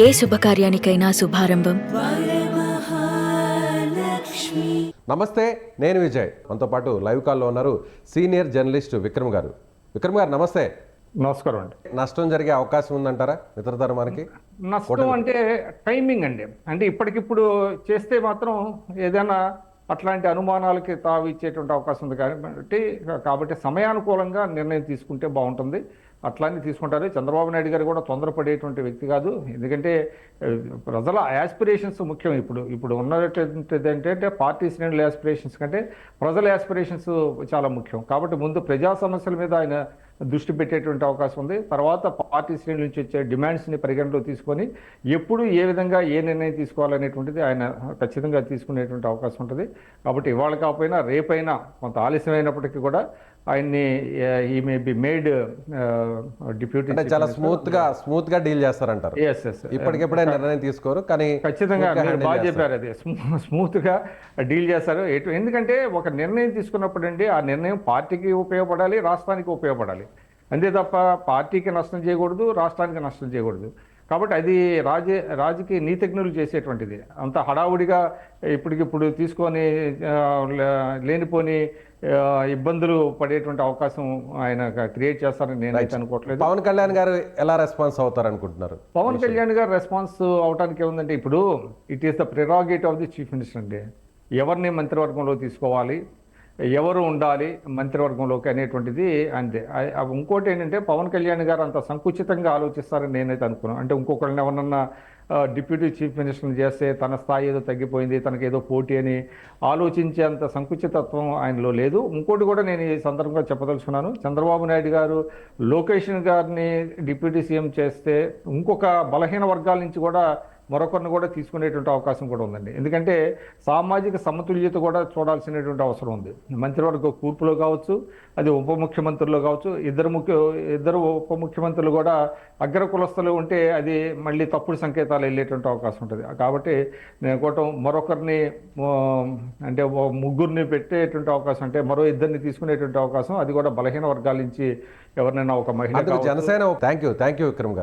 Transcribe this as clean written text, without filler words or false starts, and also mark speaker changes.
Speaker 1: ఏ శుభకార్యానికైనా శుభారంభం.
Speaker 2: నమస్తే, నేను విజయ్. మనతో పాటు లైవ్ కాల్లో ఉన్నారు సీనియర్ జర్నలిస్ట్ విక్రమ్ గారు. విక్రమ్ గారు నమస్తే.
Speaker 3: నమస్కారం అండి.
Speaker 2: నష్టం జరిగే అవకాశం ఉందంటారా మిత్రధర్మానికి?
Speaker 3: నష్టం అంటే టైమింగ్ అండి. అంటే ఇప్పటికిప్పుడు చేస్తే మాత్రం ఏదైనా అట్లాంటి అనుమానాలకి తావు ఇచ్చేటువంటి అవకాశం ఉంది కాబట్టి సమయానుకూలంగా నిర్ణయం తీసుకుంటే బాగుంటుంది. అట్లానే తీసుకుంటారు. చంద్రబాబు నాయుడు గారు కూడా తొందరపడేటువంటి వ్యక్తి కాదు. ఎందుకంటే ప్రజల యాస్పిరేషన్స్ ముఖ్యం. ఇప్పుడు ఉన్నటువంటిది ఏంటంటే పార్టీ శ్రేణుల యాస్పిరేషన్స్ కంటే ప్రజల యాస్పిరేషన్స్ చాలా ముఖ్యం. కాబట్టి ముందు ప్రజా సమస్యల మీద ఆయన దృష్టి పెట్టేటువంటి అవకాశం ఉంది. తర్వాత పార్టీ శ్రేణుల నుంచి వచ్చే డిమాండ్స్ని పరిగణలో తీసుకొని ఎప్పుడు ఏ విధంగా ఏ నిర్ణయం తీసుకోవాలనేటువంటిది ఆయన ఖచ్చితంగా తీసుకునేటువంటి అవకాశం ఉంటుంది. కాబట్టి ఇవాళ కాకపోయినా రేపైనా కొంత ఆలస్యమైనప్పటికీ కూడా ఆయన్ని ఈ మే బి మేడ్ డిప్యూటీ
Speaker 2: చాలా స్మూత్ గా డీల్ చేస్తారంటారు. ఇప్పటికెప్పుడే నిర్ణయం తీసుకోరు, కానీ
Speaker 3: ఖచ్చితంగా మీరు బాగా చెప్పారు. అది స్మూత్ గా డీల్ చేస్తారు. ఎందుకంటే ఒక నిర్ణయం తీసుకున్నప్పుడు అండి ఆ నిర్ణయం పార్టీకి ఉపయోగపడాలి, రాష్ట్రానికి ఉపయోగపడాలి. అంతే తప్ప పార్టీకి నష్టం చేయకూడదు, రాష్ట్రానికి నష్టం చేయకూడదు. కాబట్టి అది రాజకీయ నీతిజ్ఞులు చేసేటువంటిది. అంత హడావుడిగా ఇప్పటికిప్పుడు తీసుకొని లేనిపోని ఇబ్బందులు పడేటువంటి అవకాశం ఆయన క్రియేట్ చేస్తారని నేనైతే అనుకోవట్లేదు.
Speaker 2: పవన్ కళ్యాణ్ గారు ఎలా రెస్పాన్స్ అవుతారు అనుకుంటున్నారు?
Speaker 3: పవన్ కళ్యాణ్ గారు రెస్పాన్స్ అవడానికి ఏముందంటే, ఇప్పుడు it is the prerogative of the chief minister అండి. ఎవరిని మంత్రివర్గంలో తీసుకోవాలి, ఎవరు ఉండాలి మంత్రివర్గంలోకి అనేటువంటిది అంతే. ఇంకోటి ఏంటంటే పవన్ కళ్యాణ్ గారు అంత సంకుచితంగా ఆలోచిస్తారని నేనైతే అనుకున్నాను. అంటే ఇంకొకరిని ఎవరన్నా డిప్యూటీ చీఫ్ మినిస్టర్ని చేస్తే తన స్థాయి ఏదో తగ్గిపోయింది, తనకేదో పోటీ అని ఆలోచించేంత సంకుచితత్వం ఆయనలో లేదు. ఇంకోటి కూడా నేను ఈ సందర్భంగా చెప్పదలుచుకున్నాను. చంద్రబాబు నాయుడు గారు లోకేష్ గారిని డిప్యూటీ సీఎం చేస్తే ఇంకొక బలహీన వర్గాల నుంచి కూడా మరొకరిని కూడా తీసుకునేటువంటి అవకాశం కూడా ఉందండి. ఎందుకంటే సామాజిక సమతుల్యత కూడా చూడాల్సినటువంటి అవసరం ఉంది. మంత్రివర్గ కూర్పులో కావచ్చు, అది ఉప ముఖ్యమంత్రుల్లో కావచ్చు. ఇద్దరు ఉప ముఖ్యమంత్రులు కూడా అగ్ర కులస్తులు ఉంటే అది మళ్ళీ తప్పుడు సంకేతాలు వెళ్ళేటువంటి అవకాశం ఉంటుంది. కాబట్టి నేను కోటం మరొకరిని అంటే ముగ్గురిని పెట్టేటువంటి అవకాశం, అంటే మరో ఇద్దరిని తీసుకునేటువంటి అవకాశం, అది కూడా బలహీన వర్గాల నుంచి ఎవరినైనా ఒక మహిళ.
Speaker 2: జనసేన. థ్యాంక్ యూ విక్రమ్ గారు.